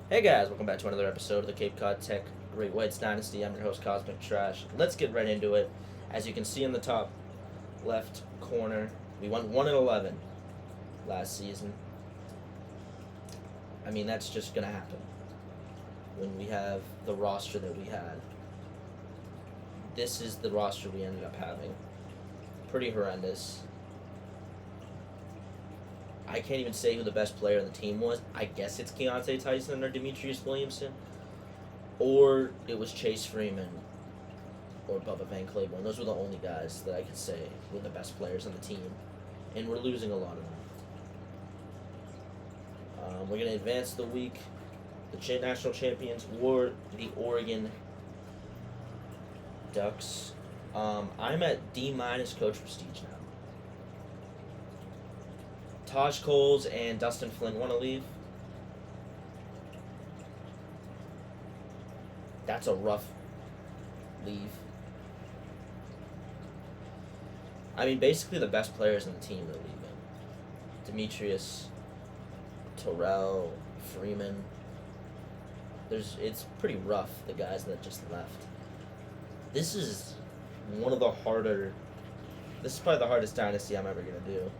Hey guys, welcome back to another episode of the Cape Cod Tech Great Whites Dynasty. I'm your host, Cosmic Trash. Let's get right into it. As you can see in the top left corner, we went 1-11 last season. I mean, that's just going to happen when we have the roster that we had. This is the roster we ended up having. Pretty horrendous. I can't even say who the best player on the team was. I guess it's Keontae Tyson or Demetrius Williamson. Or it was Chase Freeman or Bubba Van Claiborne. Those were the only guys that I could say were the best players on the team. And we're losing a lot of them. We're going to advance the week. The national champions were the Oregon Ducks. I'm at D- coach prestige now. Taj Coles and Dustin Flynn want to leave. That's a rough leave. I mean, basically the best players on the team are leaving. Demetrius, Terrell, Freeman. It's pretty rough, the guys that just left. This is probably the hardest dynasty I'm ever going to do.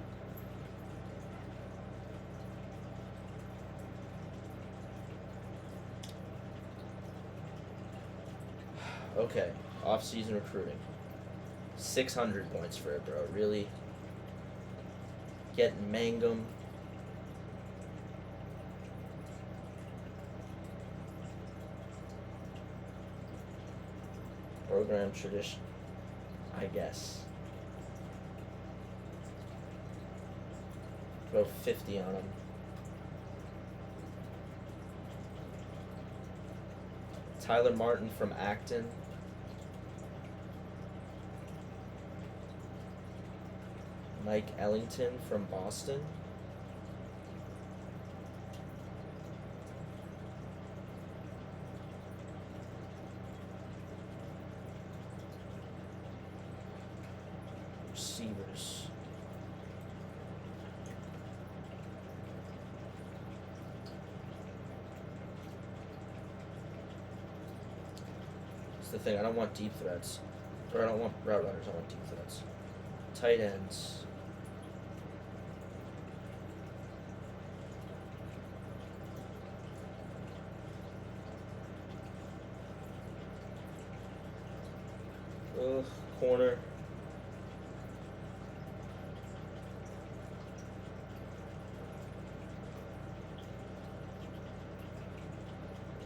Okay, off-season recruiting. 600 points for it, bro. Really? Getting Mangum. Program tradition, I guess. Throw 50 on him. Tyler Martin from Acton. Mike Ellington from Boston. Receivers. That's the thing, I don't want deep threats. Or I don't want route runners, I want deep threats. Tight ends. Corner.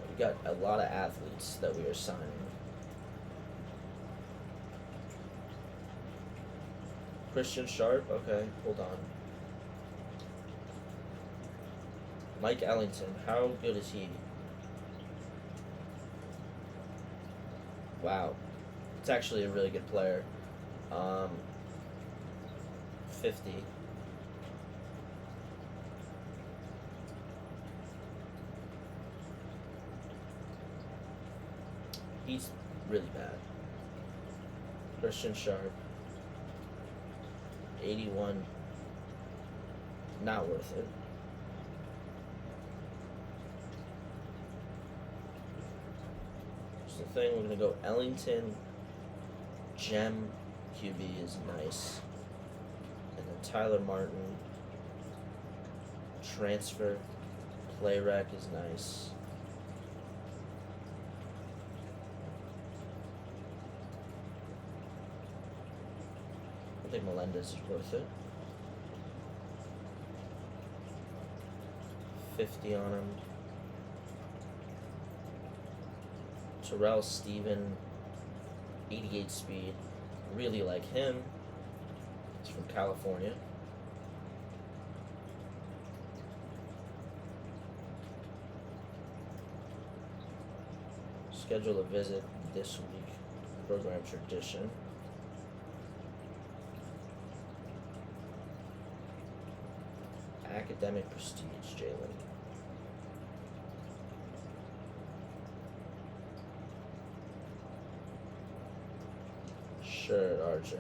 We got a lot of athletes that we are signing. Christian Sharp, okay, hold on. Mike Ellington, how good is he? Wow. It's actually a really good player. 50. He's really bad. Christian Sharp. 81. Not worth it. Here's the thing, we're going to go Ellington. Gem QB is nice. And then Tyler Martin. Transfer. Play rec is nice. I think Melendez is worth it. 50 on him. Terrell Steven. 88 speed. Really like him. He's from California. Schedule a visit this week. Program tradition. Academic prestige, Jalen. Sure, RJ.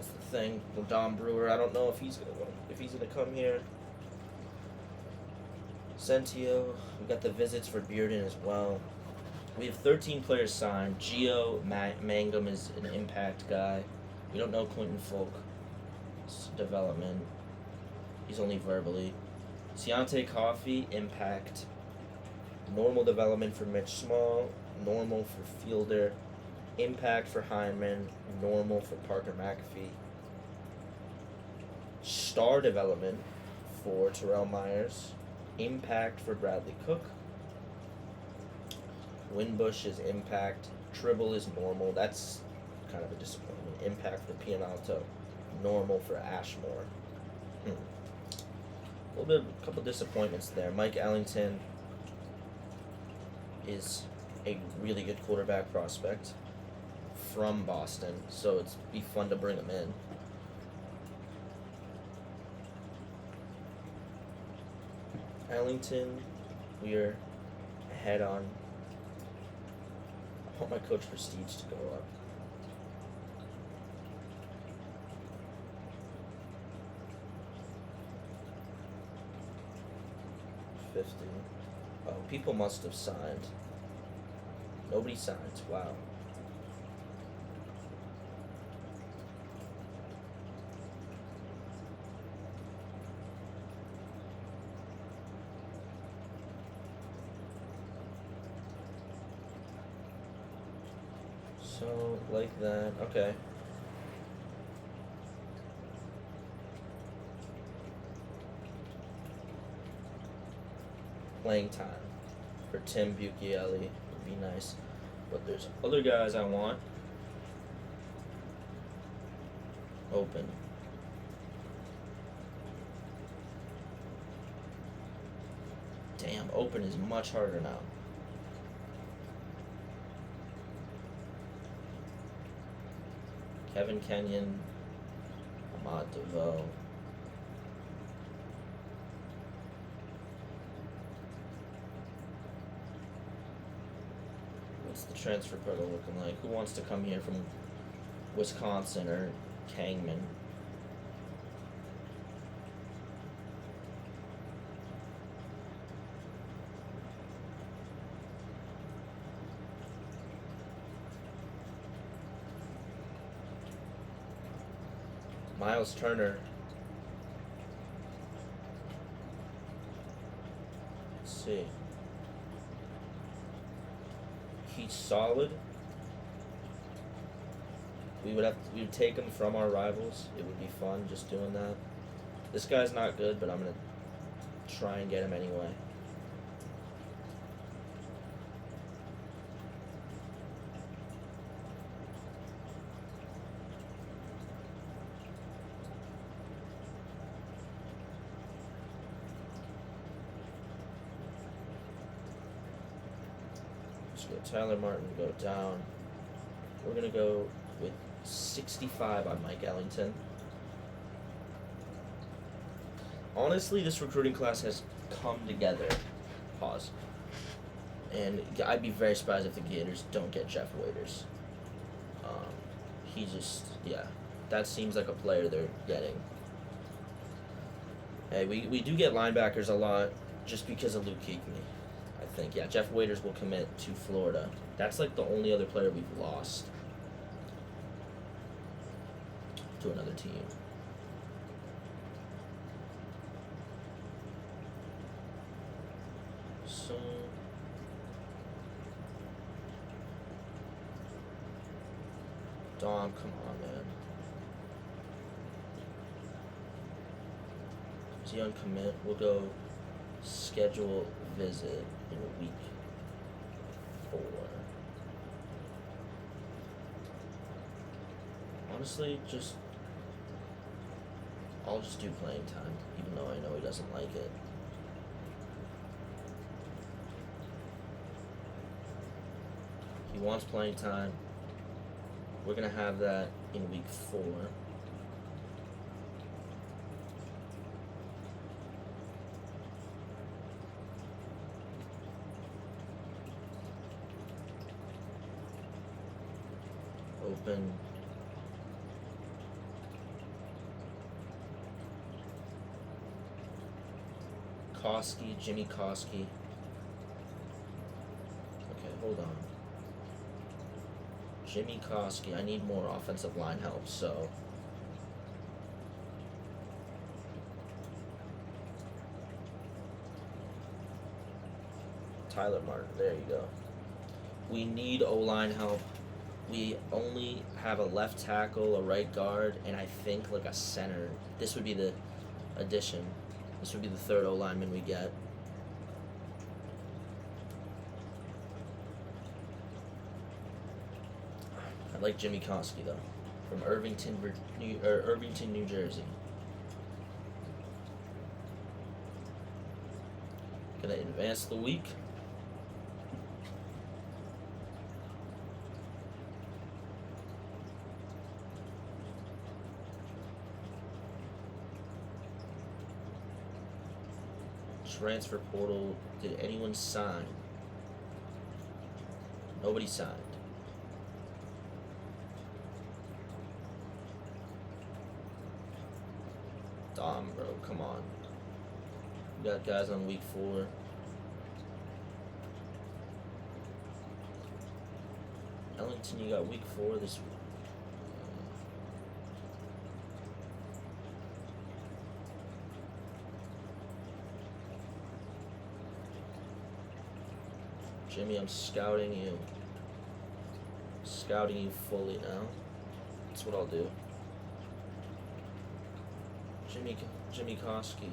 That's the thing. Well, Dom Brewer, I don't know if he's gonna come here. Sentio, we got the visits for Bearden as well. We have 13 players signed. Gio Mangum is an impact guy. We don't know Quentin Folk's development. He's only verbally. Ciante Coffey, impact. Normal development for Mitch Small. Normal for Fielder. Impact for Hyman. Normal for Parker McAfee. Star development for Terrell Myers. Impact for Bradley Cook. Winbush is impact. Tribble is normal. That's kind of a disappointment. Impact for Pianalto. Normal for Ashmore. A couple disappointments there. Mike Ellington is a really good quarterback prospect from Boston, so it'd be fun to bring him in. Ellington, we are ahead on. I want my coach prestige to go up. $50. Oh, people must have signed. Nobody signs. Wow. So, like that. Okay. Playing time for Tim Bucchielli would be nice. But there's other guys I want. Open. Damn, open is much harder now. Kevin Kenyon, Ahmad DeVoe. What's the transfer portal looking like? Who wants to come here from Wisconsin or Kangman? Miles Turner. Let's see. He's solid. We would take him from our rivals. It would be fun just doing that. This guy's not good, but I'm gonna try and get him anyway. Tyler Martin go down. We're going to go with 65 on Mike Ellington. Honestly, this recruiting class has come together. Pause. And I'd be very surprised if the Gators don't get Jeff Waiters. He just, yeah, that seems like a player they're getting. Hey, we do get linebackers a lot just because of Luke Kuechly. I think, yeah, Jeff Waiters will commit to Florida. That's like the only other player we've lost to another team. So Dom, come on, man. Is he on commit? We'll go schedule visit in week 4. Honestly, I'll just do playing time, even though I know he doesn't like it. He wants playing time. We're gonna have that in week 4. Open. Jimmy Koski. Okay, hold on. Jimmy Koski. I need more offensive line help, so. Tyler Martin. There you go. We need O-line help. We only have a left tackle, a right guard, and I think like a center. This would be the addition. This would be the third O-lineman we get. I like Jimmy Koski though, from Irvington, New Jersey. Gonna advance the week. Transfer portal. Did anyone sign? Nobody signed. Dom, bro, come on. We got guys on week 4. Ellington, you got week 4 this week. Jimmy, I'm scouting you. Scouting you fully now. That's what I'll do. Jimmy Koski.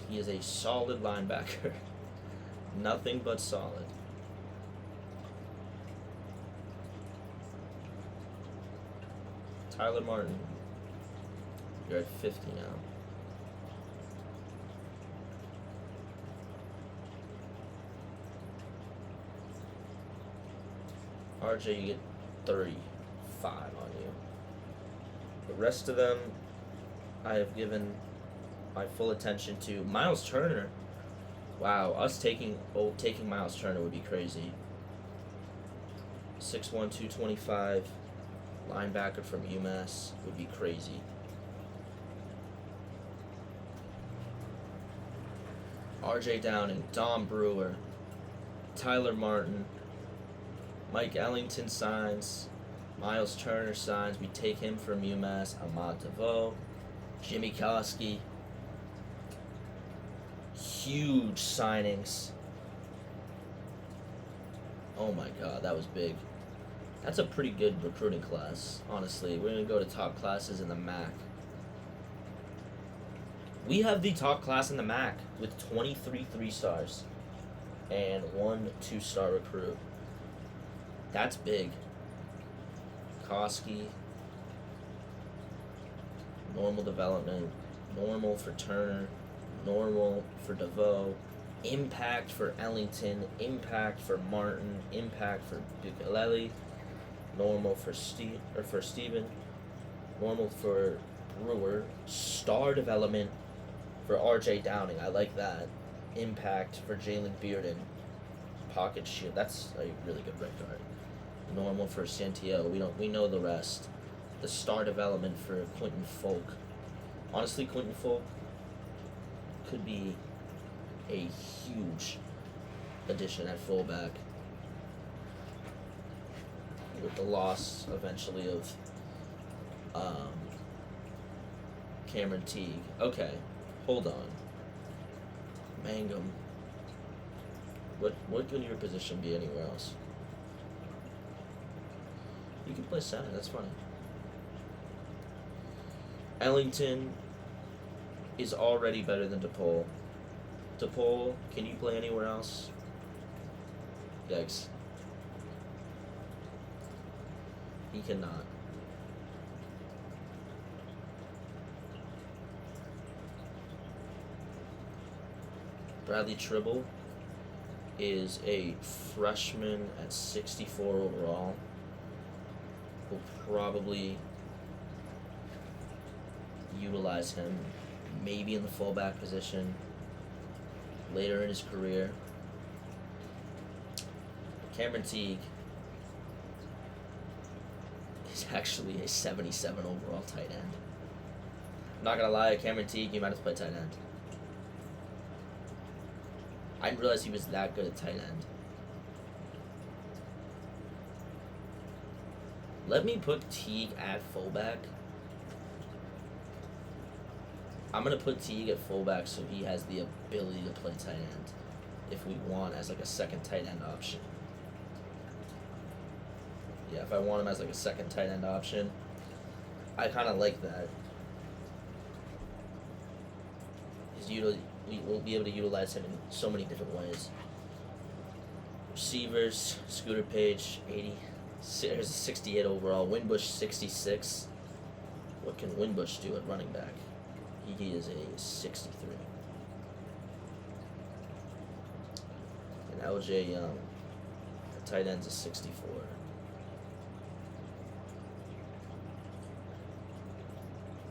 He is a solid linebacker. Nothing but solid. Tyler Martin. You're at 50 now. RJ, you get 35 on you. The rest of them, I have given my full attention to. Miles Turner. Wow, us taking Miles Turner would be crazy. 6'1", 225, linebacker from UMass would be crazy. RJ Downing, Dom Brewer, Tyler Martin, Mike Ellington signs, Miles Turner signs. We take him from UMass. Ahmad DeVoe, Jimmy Koski. Huge signings. Oh my God, that was big. That's a pretty good recruiting class, honestly. We're going to go to top classes in the MAC. We have the top class in the MAC with 23 3-stars and 1 2-star recruit. That's big. Koski. Normal development. Normal for Turner. Normal for DeVoe. Impact for Ellington. Impact for Martin. Impact for Bukaleli. Normal for Steven. Normal for Brewer. Star development for RJ Downing. I like that. Impact for Jalen Bearden. Pocket shield. That's a really good right guard. Normal for Santiago. We know the rest. The star development for Quentin Folk. Honestly, Quentin Folk could be a huge addition at fullback. With the loss eventually of Cameron Teague. Okay, hold on. Mangum. What could your position be anywhere else? You can play center, that's fine. Ellington is already better than DePaul. DePaul, can you play anywhere else? Yikes. He cannot. Bradley Tribble is a freshman at 64 overall. Will probably utilize him maybe in the fullback position later in his career. Cameron Teague, He's actually a 77 overall tight end. I'm not gonna lie, Cameron Teague, you might have to play tight end. I didn't realize he was that good at tight end. Let me put Teague at fullback. I'm going to put Teague at fullback so he has the ability to play tight end if we want as like a second tight end option. Yeah, if I want him as like a second tight end option, I kind of like that. We'll be able to utilize him in so many different ways. Receivers, Scooter Page, 80. There's a 68 overall. Winbush, 66. What can Winbush do at running back? He is a 63. And LJ Young, at tight end's a 64.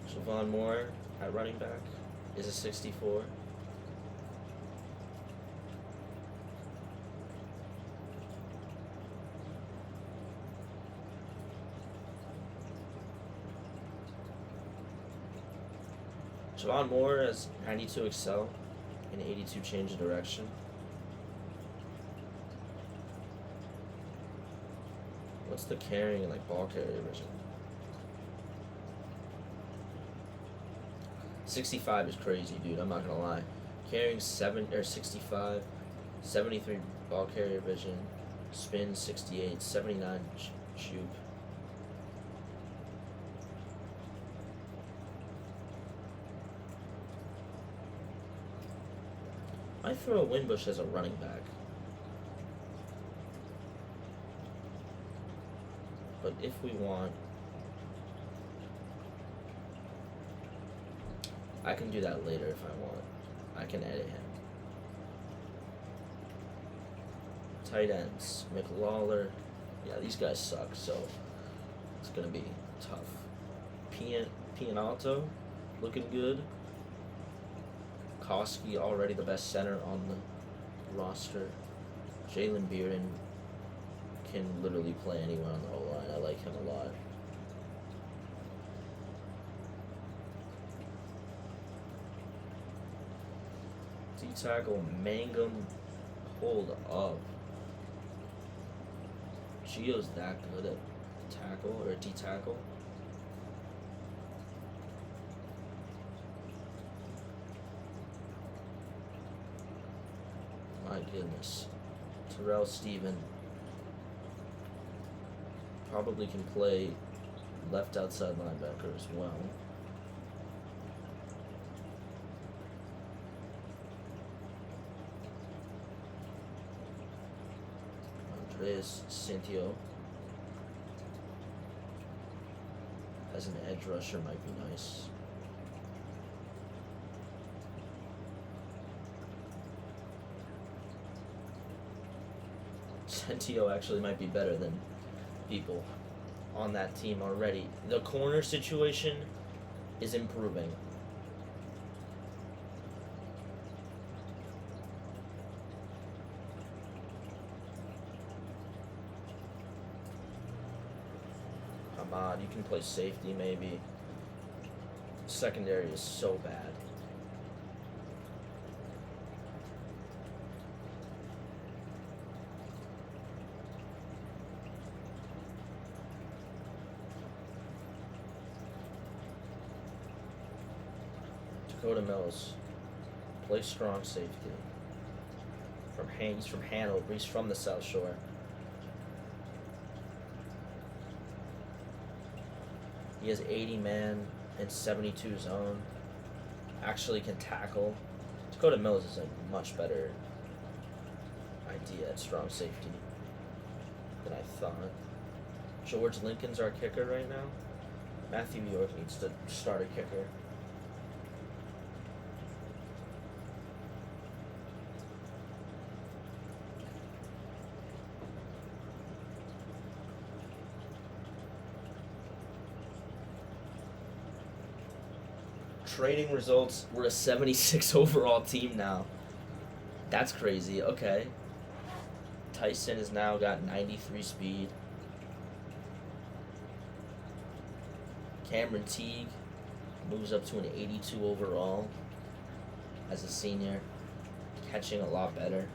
Javon Moore at running back is a 64. Javon Moore has 92 excel and 82 change of direction. What's the carrying and like ball carrier vision? 65 is crazy, dude. I'm not gonna lie. Carrying 65, 73 ball carrier vision, spin 68, 79 shoot. I throw Winbush as a running back. But if we want, I can do that later if I want. I can edit him. Tight ends, McLawler. Yeah, these guys suck, so it's going to be tough. Pianalto, looking good. Koski, already the best center on the roster. Jalen Bearden can literally play anywhere on the O-line. I like him a lot. D-tackle Mangum, hold up. Gio's that good at tackle or D-tackle? My goodness. Terrell Steven probably can play left outside linebacker as well. Andres Cintio as an edge rusher might be nice. Centio actually might be better than people on that team already. The corner situation is improving. Ahmad, you can play safety maybe. Secondary is so bad. Dakota Mills, play strong safety. He's from Hanover. He's from the South Shore. He has 80 man and 72 zone. Actually can tackle. Dakota Mills is a much better idea at strong safety than I thought. George Lincoln's our kicker right now. Matthew York needs to start a kicker. Trading results, we're a 76 overall team now. That's crazy. Okay. Tyson has now got 93 speed. Cameron Teague moves up to an 82 overall as a senior, catching a lot better.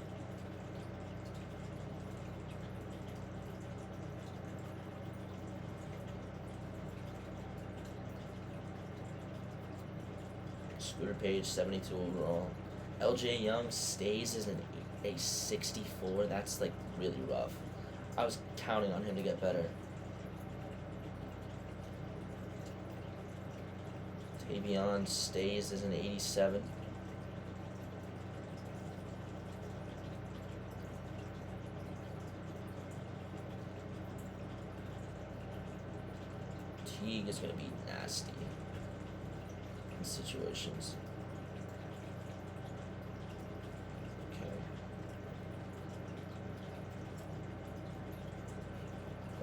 Scooter Page, 72 overall. LJ Young stays as a 64. That's like really rough. I was counting on him to get better. Tavion stays as an 87. Teague is going to be nasty in situations. Okay.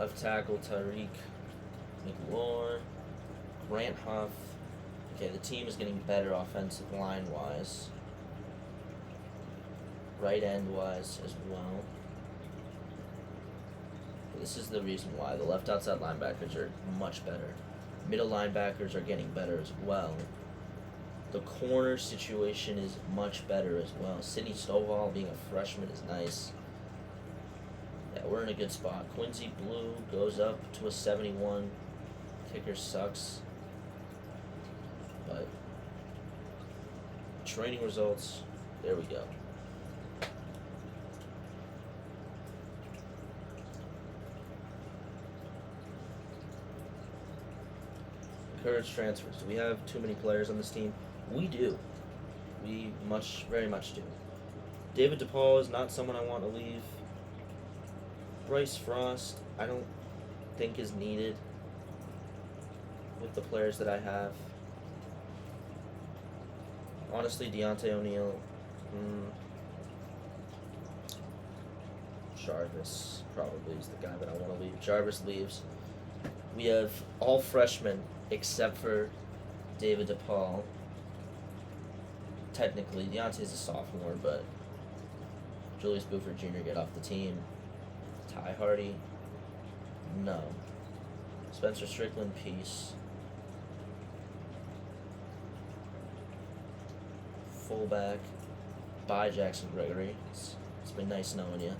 Left tackle, Tyreek McLaurin, Grant Huff. Okay, the team is getting better offensive line-wise. Right end-wise as well. This is the reason why. The left outside linebackers are much better. Middle linebackers are getting better as well. The corner situation is much better as well. Sidney Stovall being a freshman is nice. Yeah, we're in a good spot. Quincy Blue goes up to a 71. Kicker sucks. But training results, there we go. Encourage transfers. Do we have too many players on this team? We do. We very much do. David DePaul is not someone I want to leave. Bryce Frost, I don't think is needed with the players that I have. Honestly, Deontay O'Neal, Jarvis probably is the guy that I want to leave. Jarvis leaves. We have all freshmen except for David DePaul. Technically, Deontay's a sophomore, but Julius Buford Jr. get off the team. Ty Hardy, no. Spencer Strickland, peace. Fullback, bye Jackson Gregory. It's been nice knowing you.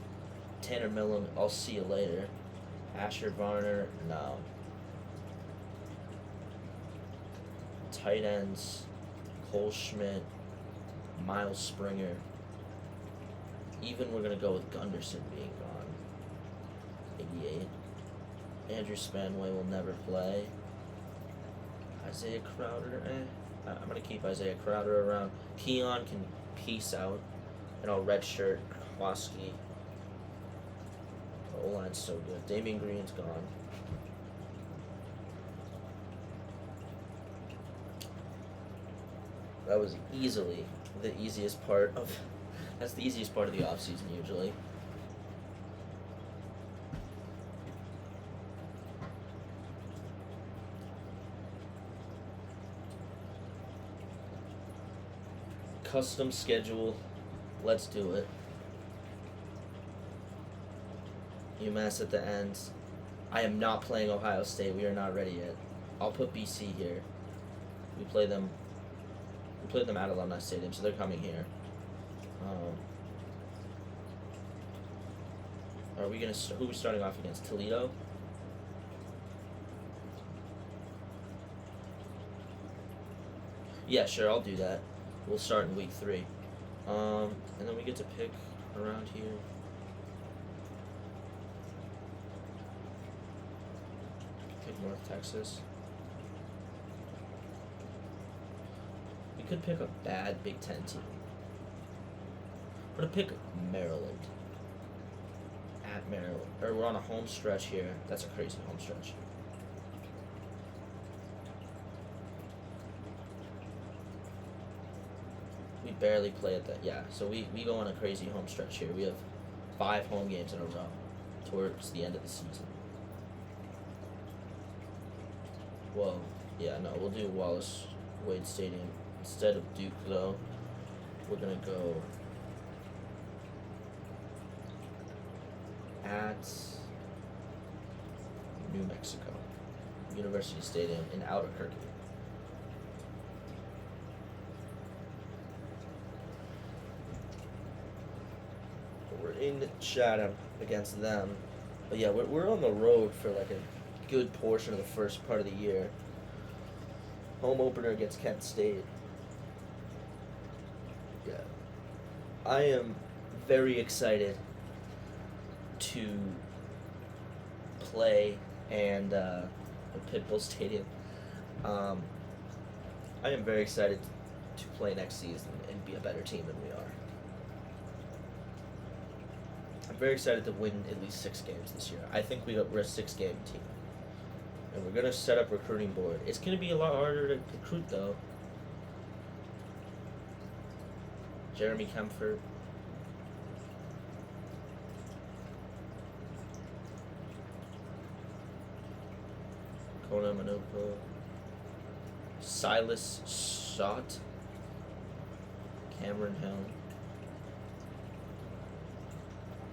Tanner Millam, I'll see you later. Asher Varner, no. Tight ends, Cole Schmidt, Miles Springer. Even we're going to go with Gunderson being gone. 88. Andrew Spanway will never play. Isaiah Crowder, I'm going to keep Isaiah Crowder around. Keon can peace out. And I'll redshirt Kowalski. The O-line's so good. Damian Green's gone. That was easily the easiest part of... That's the easiest part of the offseason usually. Custom schedule. Let's do it. UMass at the end. I am not playing Ohio State. We are not ready yet. I'll put BC here. We play them at Alumni Stadium, so they're coming here. Are we gonna? Who are we starting off against? Toledo. Yeah, sure. I'll do that. We'll start in week 3, and then we get to pick around here. Pick North Texas. We could pick a bad Big Ten team. We're gonna pick Maryland. At Maryland. Or we're on a home stretch here. That's a crazy home stretch. We barely play at that. Yeah, so we go on a crazy home stretch here. We have 5 home games in a row towards the end of the season. Well, yeah, no, we'll do Wallace Wade Stadium. Instead of Duke, though, we're going to go at New Mexico. University Stadium in Albuquerque. We're in Chatham against them. But yeah, we're on the road for like a good portion of the first part of the year. Home opener against Kent State. Yeah. I am very excited to play and at Pitbull Stadium. I am very excited to play next season and be a better team than we are. I'm very excited to win at least 6 games this year. I think we're a 6-game team. And we're going to set up recruiting board. It's going to be a lot harder to recruit, though. Jeremy Kempfert. Kona Manoko. Silas Sott. Cameron Hill.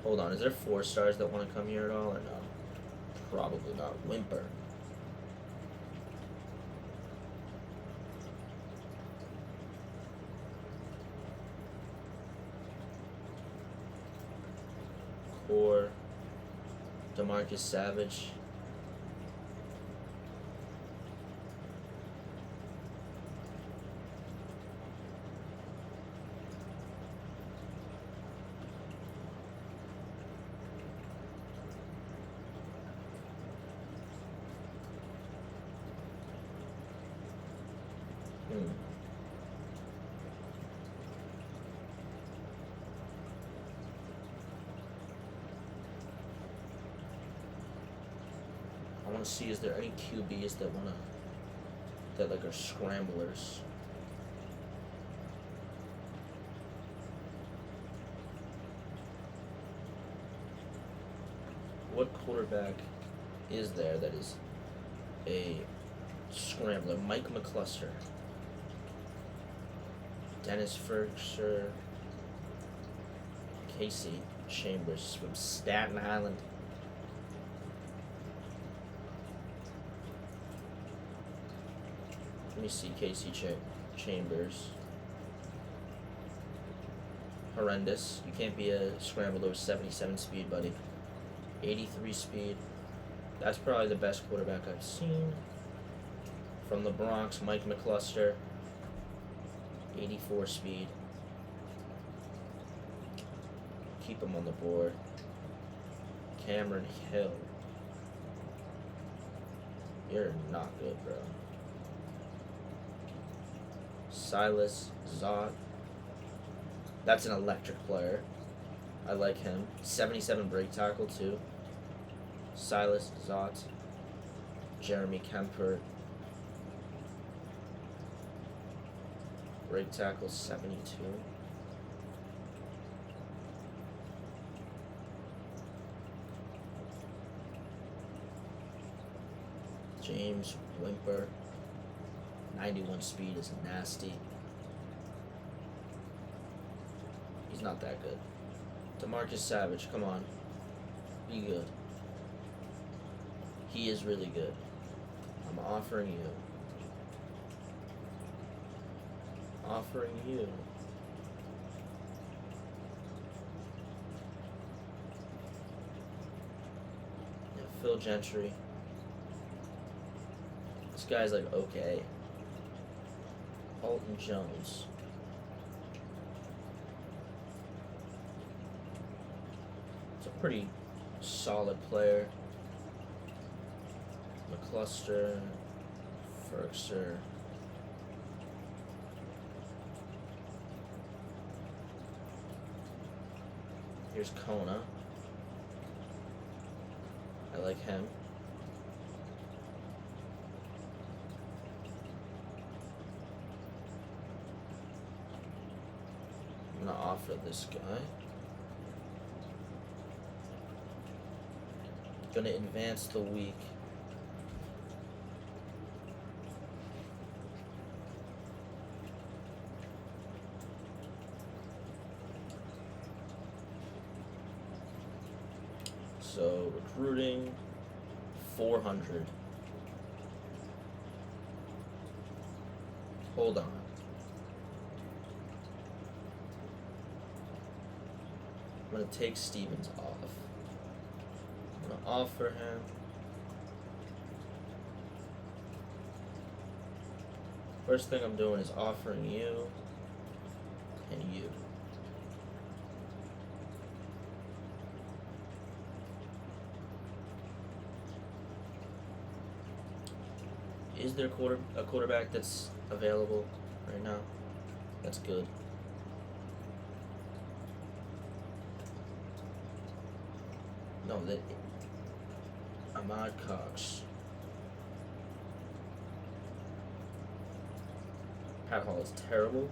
Hold on, is there 4 stars that want to come here at all, or no? Probably not. Whimper. Core. DeMarcus Savage. I want to see, is there any QBs that like are scramblers? What quarterback is there that is a scrambler? Mike McCluster. Dennis Ferguson. Casey Chambers from Staten Island. Let me see Casey Chambers. Horrendous. You can't be a scrambler with 77 speed, buddy. 83 speed. That's probably the best quarterback I've seen. From the Bronx, Mike McCluster. 84 speed. Keep him on the board. Cameron Hill. You're not good, bro. Silas Zott. That's an electric player. I like him. 77 break tackle, too. Silas Zott. Jeremy Kemper. Break tackle, 72. James Whimper. 91 speed is nasty. He's not that good. DeMarcus Savage, come on. Be good. He is really good. I'm offering you. Yeah, Phil Gentry. This guy's like okay. Alton Jones. It's a pretty solid player. McCluster, Ferguson. Here's Kona. I like him. I'm gonna offer this guy. Gonna advance the week. So recruiting 400. Hold on. I'm going to take Stevens off. I'm going to offer him. First thing I'm doing is offering you and you. Is there a quarterback that's available right now? That's good. No, that Ahmad Cox. Pat Hall is terrible.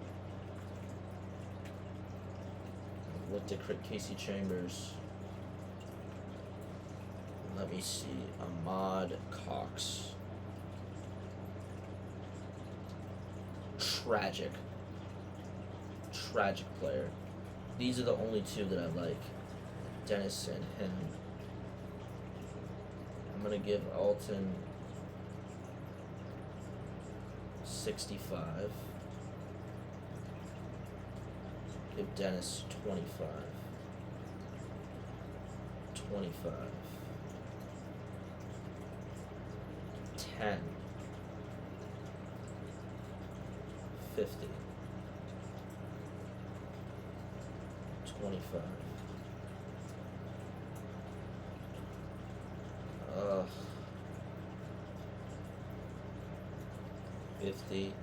I've looked at Casey Chambers. Let me see. Ahmad Cox. Tragic player. These are the only two that I like. Dennis and him. I'm gonna give Alton 65. Give Dennis 25. 25. 10. 50. 25. 50.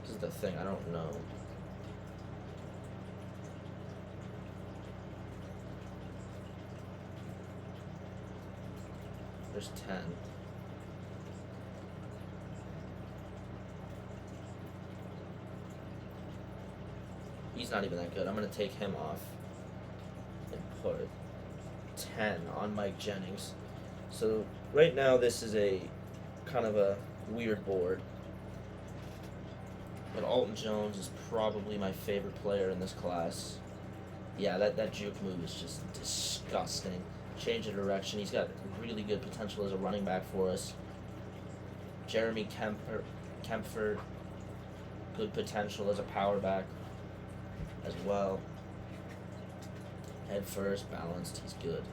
This is the thing, I don't know. There's 10. He's not even that good. I'm going to take him off and put 10 on Mike Jennings. So right now this is a kind of a weird board. But Alton Jones is probably my favorite player in this class. Yeah, that juke move is just disgusting. Change of direction. He's got really good potential as a running back for us. Jeremy Kempfer, good potential as a power back as well. Head first, balanced, he's good.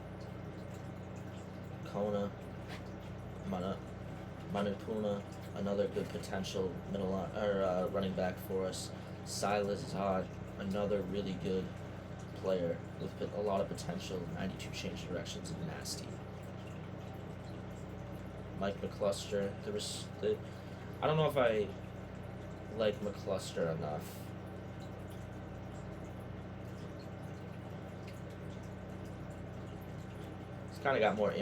Kona, Manupuna, another good potential running back for us. Silas Zod, another really good player with a lot of potential. 92 change directions and nasty. Mike McCluster. I don't know if I like McCluster enough. He's kind of got more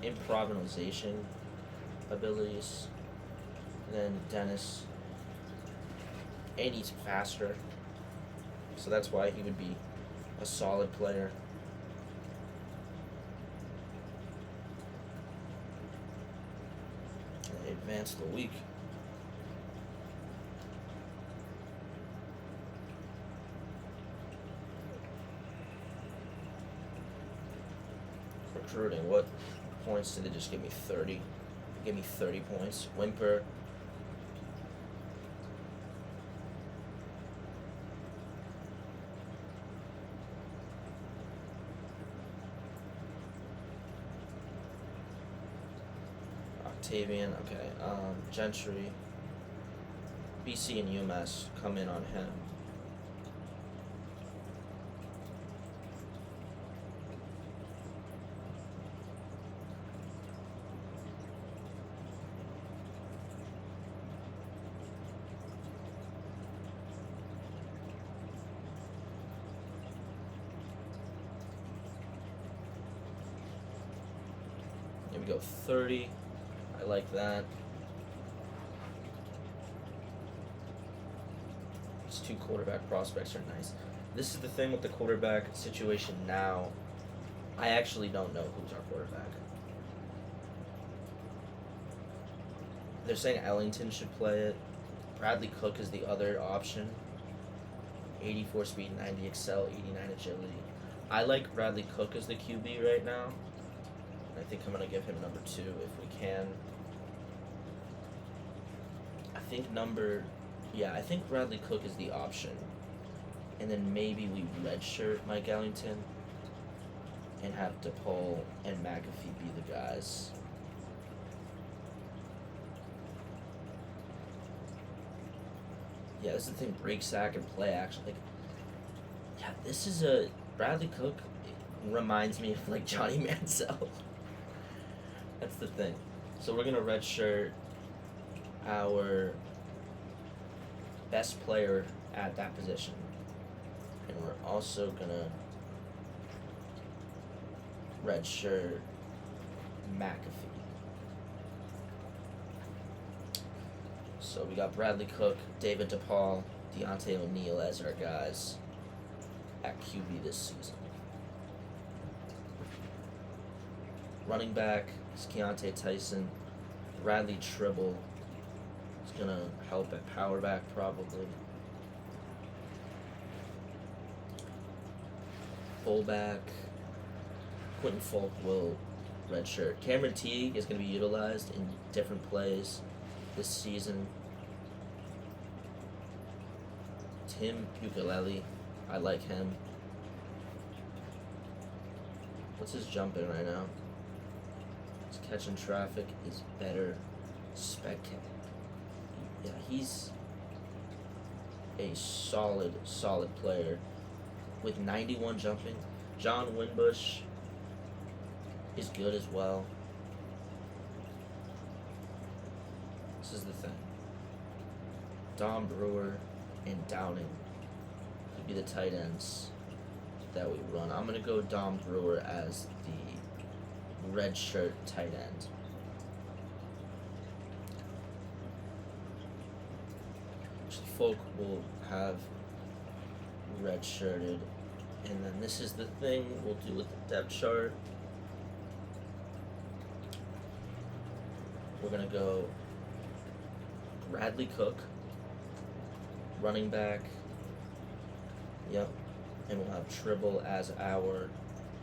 improvisation abilities than Dennis, and he's faster, so that's why he would be a solid player. Advance the week. Recruiting. What points did they just give me? 30. They gave me 30 points. Whimper. Octavian. Okay. Gentry. BC and UMass come in on him. Here we go, 30. I like that. These two quarterback prospects are nice. This is the thing with the quarterback situation now. I actually don't know who's our quarterback. They're saying Ellington should play it. Bradley Cook is the other option. 84 speed, 90 excel, 89 agility. I like Bradley Cook as the QB right now. I think I'm going to give him number 2 if we can. I I think Bradley Cook is the option. And then maybe we redshirt Mike Ellington and have DePaul and McAfee be the guys. Yeah, this is the thing. Break, sack, and play action. Like, yeah, this is a Bradley Cook. Reminds me of like Johnny Manziel. That's the thing. So we're gonna redshirt our best player at that position, and we're also gonna redshirt McAfee. So we got Bradley Cook, David DePaul, Deontay O'Neal as our guys at QB this season. Running back is Keontae Tyson. Bradley Tribble is going to help at power back probably. Fullback, Quentin Folk will redshirt. Cameron Teague is going to be utilized in different plays this season. Tim Ukulele, I like him. What's his jumping right now? His catching traffic is better. Yeah, he's a solid player with 91 jumping. John Winbush is good as well. This is the thing. Dom Brewer and Downing could be the tight ends that we run. I'm going to go Dom Brewer as the redshirt tight end. Folk will have redshirted. And then this is the thing we'll do with the depth chart. We're going to go Bradley Cook, running back. Yep. And we'll have Tribble as our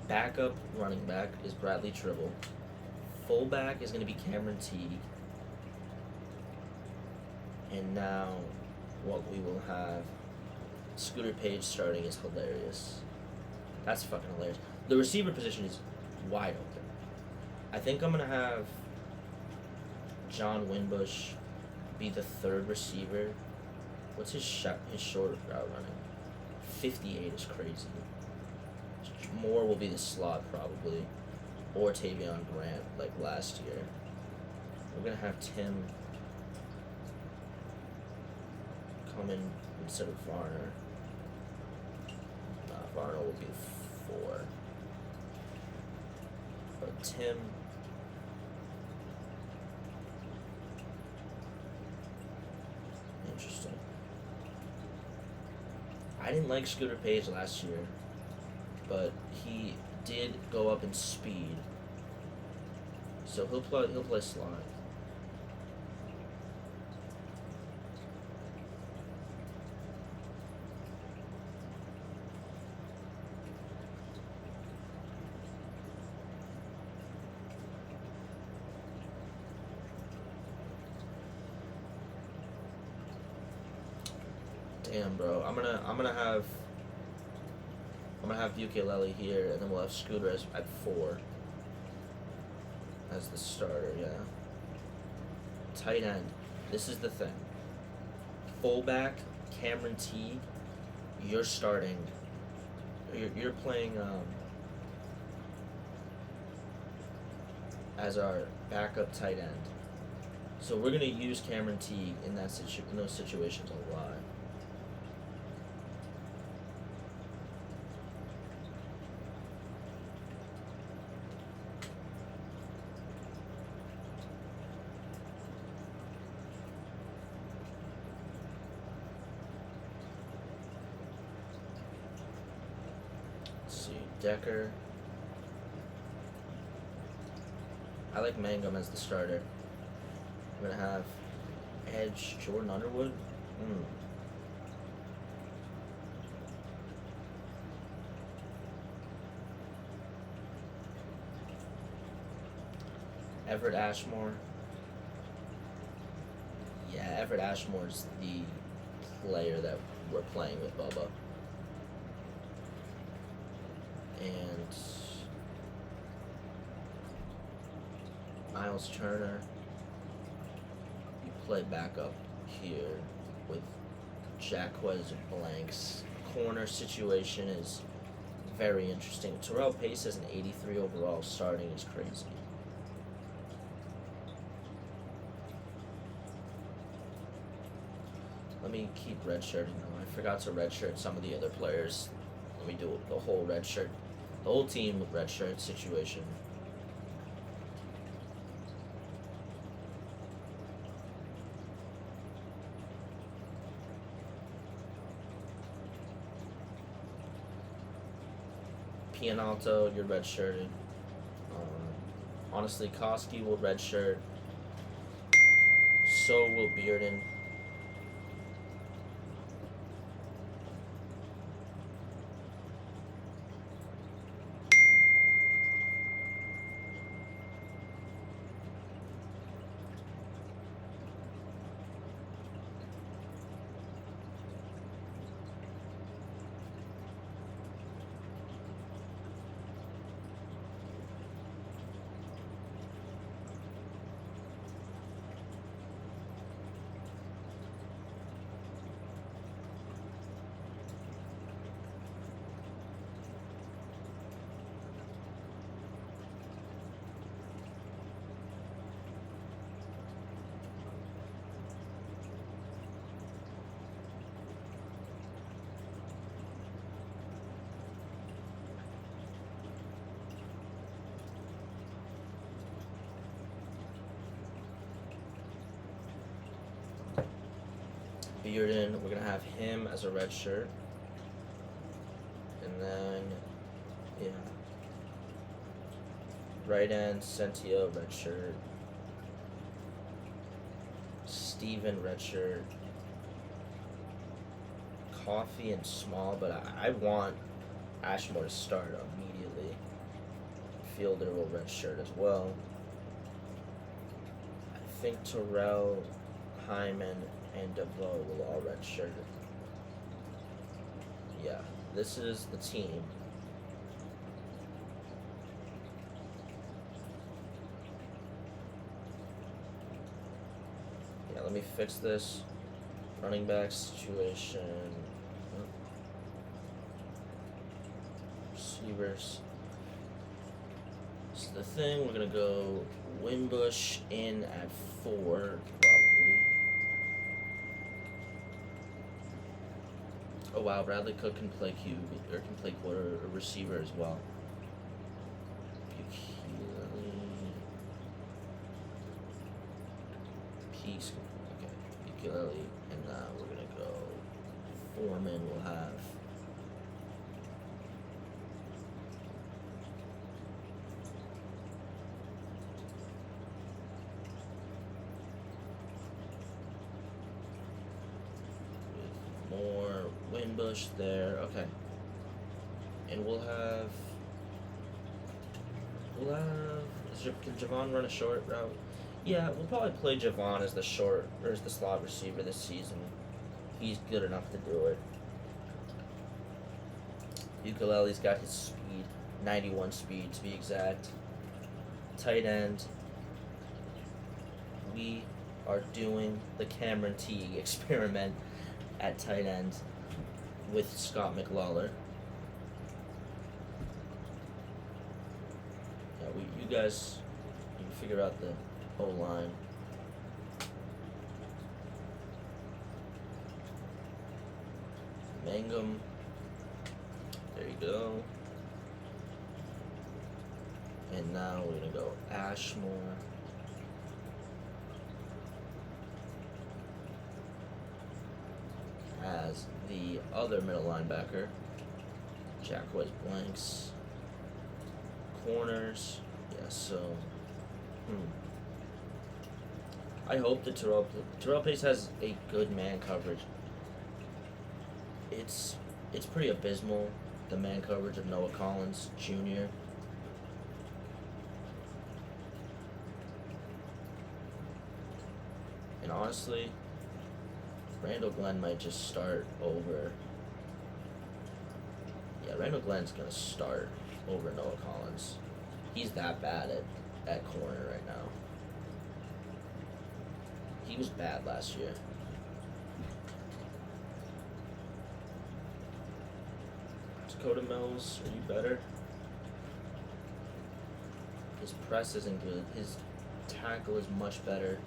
backup running back is Bradley Tribble. Fullback is going to be Cameron Teague. And now what we will have, Scooter Page starting is hilarious. That's fucking hilarious. The receiver position is wide open. I think I'm going to have John Winbush be the third receiver. What's his short route running? 58 is crazy. Moore will be the slot probably, or Tavion Grant like last year. We're going to have Tim come in instead of Varner. Varner will be 4. But Tim. Interesting. I didn't like Scooter Page last year, but he did go up in speed. So he'll play slot. Damn, bro. I'm gonna have Ukulele here, and then we'll have Scooter at 4 as the starter. Yeah. Tight end. This is the thing. Fullback, Cameron Teague. You're starting. You're playing as our backup tight end. So we're gonna use Cameron Teague in those situations a lot. Decker. I like Mangum as the starter. I'm gonna have edge Jordan Underwood. Everett Ashmore. Yeah. Everett Ashmore's the player that we're playing with Bubba. And Miles Turner, you play backup here with Jacquez Blanks. Corner situation is very interesting. Terrell Pace has an 83 overall starting is crazy. Let me keep redshirting though. I forgot to redshirt some of the other players. Let me do the whole redshirt, the whole team redshirt situation. Pianalto, you're redshirted. Honestly, Koski will redshirt. So will Bearden. Bearden, we're going to have him as a red shirt. And then, yeah. Right end, Centio, red shirt. Steven, red shirt. Coffee and Small, but I want Ashmore to start immediately. Fielder will red shirt as well. I think Terrell, Hyman, and DeVoe will all redshirt. Yeah, this is the team. Yeah, let me fix this running back situation. Receivers. So the thing, we're gonna go Wimbush in at 4, probably. Oh wow, Bradley Cook can play QB or can play quarter or receiver as well. Peace. Okay, Ukulele, and now we're gonna go. Foreman will have. More Wimbush there, okay. And we'll have. Can Javon run a short route? Yeah, we'll probably play Javon as the short or as the slot receiver this season. He's good enough to do it. Ukulele's got his speed, 91 speed to be exact. Tight end. We are doing the Cameron Teague experiment at tight end with Scott McLawler. Yeah, you guys, you can figure out the whole line. Mangum. There you go. And now we're gonna go Ashmore. As the other middle linebacker. Jacquez Blanks. Corners. Yeah, so. I hope that Terrell Pace has a good man coverage. It's pretty abysmal, the man coverage of Noah Collins Jr. And honestly, Randall Glenn might just start over. Yeah, Randall Glenn's going to start over Noah Collins. He's that bad at corner right now. He was bad last year. Dakota Mills, are you better? His press isn't good. His tackle is much better.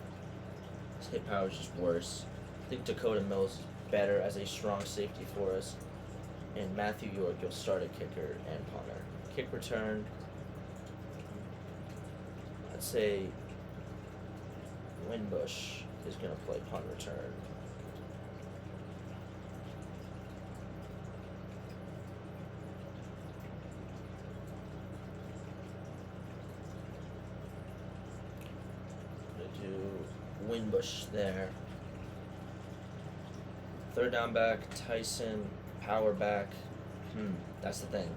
His hit power is just worse. I think Dakota Mills is better as a strong safety for us. And Matthew York, you'll start a kicker and punter. Kick return, I'd say Winbush is going to play punt return. Winbush there. Third down back, Tyson, power back. That's the thing.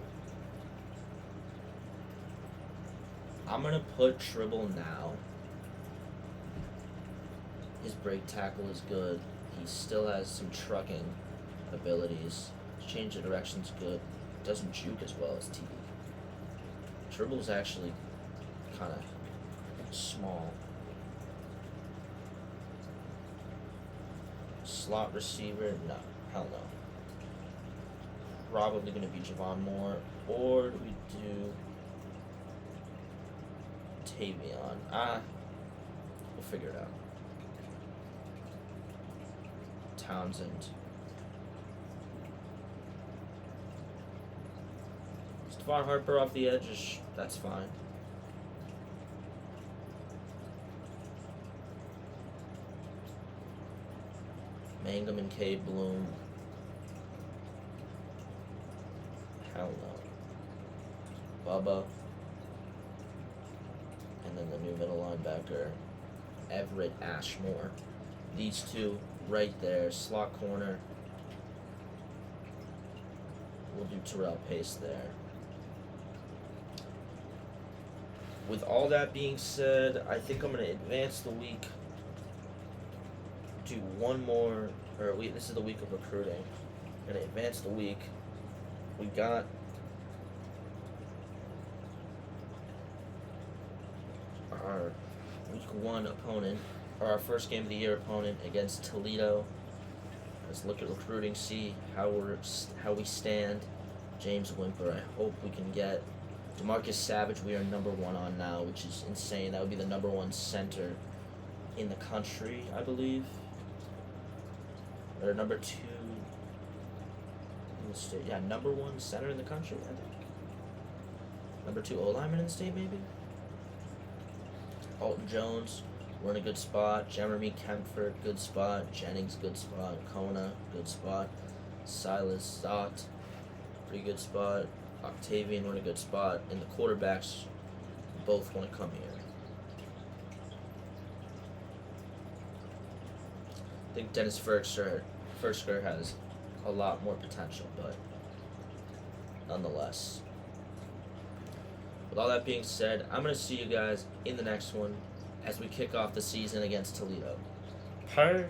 I'm going to put Tribble now. His break tackle is good. He still has some trucking abilities. His change of direction's good. Doesn't juke as well as TD. Tribble's actually kind of small. Slot receiver, no, hell no. Probably going to be Javon Moore, or do we do Tavion? We'll figure it out. Townsend. Stephon Harper off the edge, that's fine. Mangum and K. Bloom. Hell no. Bubba. And then the new middle linebacker, Everett Ashmore. These two right there, slot corner. We'll do Terrell Pace there. With all that being said, I think I'm going to advance the week. Do one more, this is the week of recruiting. We're going to advance the week. We got our week 1 opponent, or our first game of the year opponent against Toledo. Let's look at recruiting, see how we stand. James Wimper, I hope we can get. DeMarcus Savage, we are number 1 on now, which is insane. That would be the number 1 center in the country, I believe. Or number 2 in the state. Yeah, number 1 center in the country, I think. Number 2 O-lineman in the state, maybe. Alton Jones, we're in a good spot. Jeremy Kempford, good spot. Jennings, good spot. Kona, good spot. Silas Zott, pretty good spot. Octavian, we're in a good spot. And the quarterbacks both want to come here. I think Dennis Fersker has a lot more potential, but nonetheless. With all that being said, I'm going to see you guys in the next one as we kick off the season against Toledo. Peace.